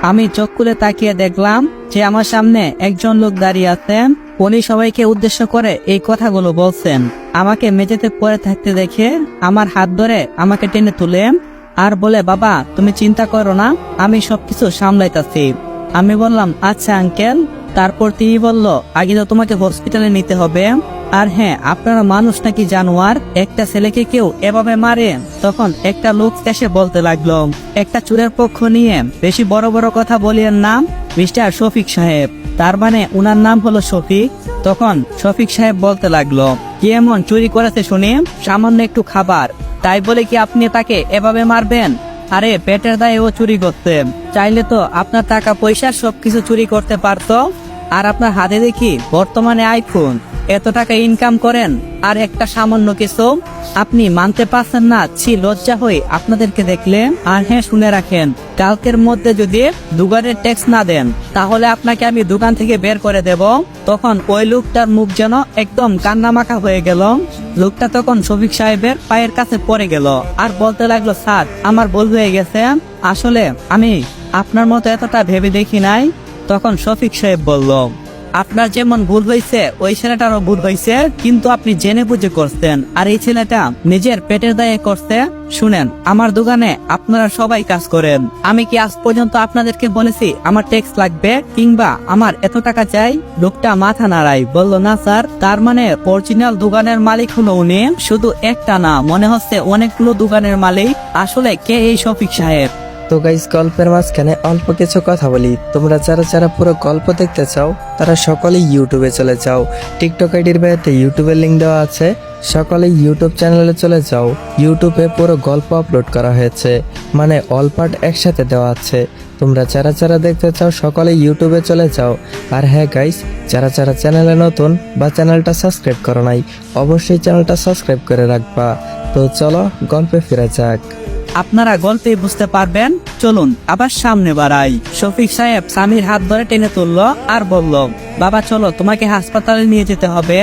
আমি চোখ খুলে তাকিয়ে দেখলাম যে আমার সামনে একজন লোক দাঁড়িয়ে আছেন। উনি সবাইকে উদ্দেশ্য করে এই কথাগুলো বলছেন। আমাকে মেঝেতে পড়ে থাকতে দেখে আমার হাত ধরে আমাকে টেনে তুলে আর বলে, বাবা তুমি চিন্তা করো না, আমি সবকিছু সামলাইতাছি। আমি বললাম, আচ্ছা আঙ্কেল। তারপর তিনি বলল, আগে তো তোমাকে হসপিটালে নিতে হবে। আর হ্যাঁ, আপনারা মানুষ নাকি জানোয়ার? একটা ছেলেকে কেউ এভাবে মারে? তখন একটা লোক এসে বলতে লাগলো, একটা চোরের পক্ষ নিয়ে বেশি বড় বড় কথা বলিয়েন না, মিস্টার শফিক সাহেব। তার মানে উনার নাম হলো শফিক। তখন শফিক সাহেব বলতে লাগলো, কি এমন চুরি করেছে শুনি? সামান্য একটু খাবার, তাই বলে কি আপনি তাকে এভাবে মারবেন? আরে পেটের দায়ে ও চুরি করতে, চাইলে তো আপনার টাকা পয়সা সবকিছু চুরি করতে পারতো। আর আপনার হাতে দেখি বর্তমানে আইফোন, এত টাকা ইনকাম করেন, আর একটা সামান্য কিছু আপনি মানতে পারছেন না? ছি, লজ্জা হই আপনাদেরকে দেখলে। আর হ্যাঁ, শুনে রাখেন, কালকের মধ্যে যদি দোকানের ট্যাক্স না দেন, তাহলে আপনাকে আমি দোকান থেকে বের করে দেব। তখন ওই লোকটার মুখ যেন একদম কান্নামাখা হয়ে গেল। লোকটা তখন শফিক সাহেবের পায়ের কাছে পড়ে গেল আর বলতে লাগলো, স্যার আমার ভুল হয়ে গেছে, আসলে আমি আপনার মতো এতটা ভেবে দেখি নাই। তখন শফিক সাহেব বলল, আপনার যেমন ভুল হয়েছে ওই ছেলেটারও ভুল হয়েছে, কিন্তু আপনি জেনে বুঝে করছেন, আর এই ছেলেটা নিজের পেটের দায়ে করছে। শুনেন, আমার দোকানে আপনারা সবাই কাজ করেন, আমি কি আজ পর্যন্ত আপনাদেরকে বলেছি আমার ট্যাক্স লাগবে কিংবা আমার এত টাকা চাই? লোকটা মাথা নাড়াই বলল, না স্যার। তার মানে অরিজিনাল দোকানের মালিক হলো উনি? শুধু একটা না, মনে হচ্ছে অনেকগুলো দোকানের মালিক। আসলে কে এই শফিক সাহেব? তো গাইস, গল্পের মাঝখানে অল্প কিছু কথা বলি। তোমরা যারা যারা পুরো গল্প দেখতে চাও তারা সকলেই ইউটিউবে চলে যাও। টিকটক আইডির বাইরে ইউটিউবের লিঙ্ক দেওয়া আছে, সকলেই ইউটিউব চ্যানেলে চলে যাও। ইউটিউবে পুরো গল্প আপলোড করা হয়েছে, মানে অল পার্ট একসাথে দেওয়া আছে। তোমরা যারা যারা দেখতে চাও সকলে ইউটিউবে চলে যাও। আর হ্যাঁ গাইস, যারা যারা চ্যানেলে নতুন বা চ্যানেলটা সাবস্ক্রাইব করো নাই, অবশ্যই চ্যানেলটা সাবস্ক্রাইব করে রাখবা। তো চলো গল্পে ফিরে যাক। আপনারা গল্পে বুঝতে পারবেন, চলুন আবার সামনে বাড়াই। শফিক সাহেব স্বামীর হাত ধরে টেনে তুললো আর বলল, বাবা চলো, তোমাকে হাসপাতালে নিয়ে যেতে হবে।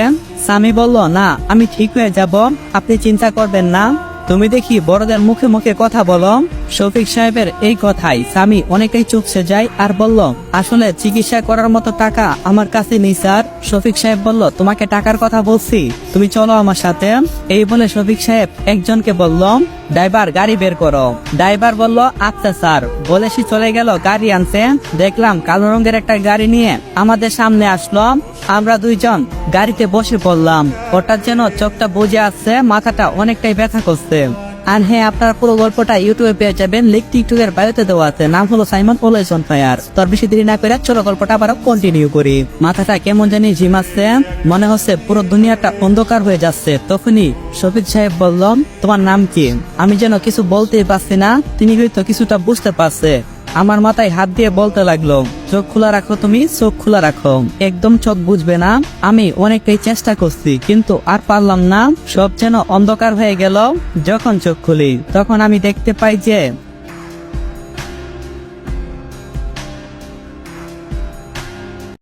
স্বামী বলল, না আমি ঠিক হয়ে যাব, আপনি চিন্তা করবেন না, তুমি দেখি বড়দের মুখে মুখে কথা বলো। শফিক সাহেবের এই কথাই স্বামী অনেকটাই চুপসে যায় আর বলল, আসলে চিকিৎসা করার মতো টাকা আমার কাছে নেই স্যার। শফিক সাহেব বলল, তোমাকে টাকার কথা বলছি, তুমি চলো আমার সাথে। এই বলে শফিক সাহেব একজনকে বলল, ড্রাইভার গাড়ি বের করো। ড্রাইভার বলল, আচ্ছা স্যার। বলে সে চলে গেল গাড়ি আনতে। দেখলাম কালো রঙের একটা গাড়ি নিয়ে আমাদের সামনে আসলো। আমরা দুইজন গাড়িতে বসে পড়লাম। হঠাৎ যেন চোখটা বুজে আসছে, মাথাটা অনেকটাই ব্যথা করছে। আর হ্যাঁ, আপনারা পুরো গল্পটা ইউটিউবে পেয়ে যাবেন, লিঙ্ক টিকটকের বায়োতে দেওয়া আছে, নাম হলো সাইমন অলওয়েজ অন ফায়ার। তোর বেশি দেরি না করে চলো গল্পটা আবার কন্টিনিউ করি। মাথাটা কেমন জানি ঝিমাচ্ছে, মনে হচ্ছে পুরো দুনিয়াটা অন্ধকার হয়ে যাচ্ছে। তখনই শফিক সাহেব বলল, তোমার নাম কি? আমি যেন কিছু বলতেই পারছি না, তিনি হয়তো কিছুটা বুঝতে পারছে। আমার মাথায় হাত দিয়ে বলতে লাগলো, চোখ খোলা রাখো, তুমি চোখ খোলা রাখো, একদম চোখ বুঝবে না। আমি অনেকটাই চেষ্টা করছি কিন্তু আর পারলাম না, সব যেন অন্ধকার হয়ে গেল। যখন চোখ খুলি তখন আমি দেখতে পাই যে